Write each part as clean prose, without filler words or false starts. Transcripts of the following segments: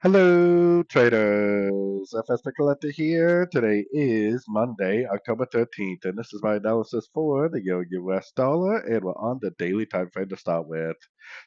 Hello, traders. FX Pip Collector here. Today is Monday, October 13th, and this is my analysis for the US dollar, and we're on the daily time frame to start with.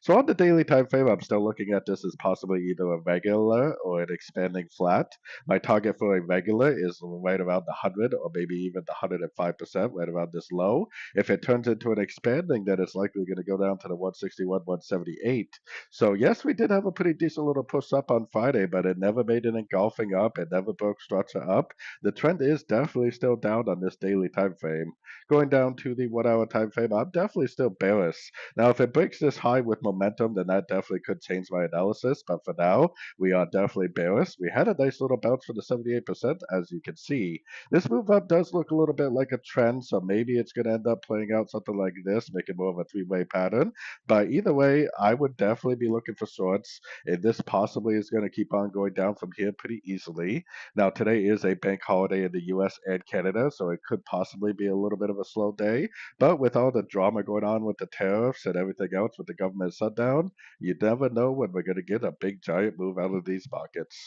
So on the daily time frame, I'm still looking at this as possibly either a regular or an expanding flat. My target for a regular is right around the 100 or maybe even the 105%, right around this low. If it turns into an expanding, then it's likely going to go down to the 161, 178. So yes, we did have a pretty decent little push up on Friday, but it never made an engulfing up. It never broke structure up. The trend is definitely still down on this daily time frame. Going down to the 1 hour time frame, I'm definitely still bearish. Now, if it breaks this high with momentum, then that definitely could change my analysis. But for now, we are definitely bearish. We had a nice little bounce for the 78%, as you can see. This move up does look a little bit like a trend, so maybe it's going to end up playing out something like this, making more of a three-way pattern. But either way, I would definitely be looking for shorts. And this possibly is going to keep on going down from here pretty easily. Now, today is a bank holiday in the US and Canada, so it could possibly be a little bit of a slow day. But with all the drama going on with the tariffs and everything else with the government shutdown, you never know when we're going to get a big giant move out of these markets.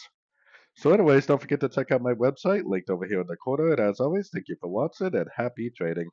So, anyways, don't forget to check out my website linked over here in the corner. And as always, thank you for watching and happy trading.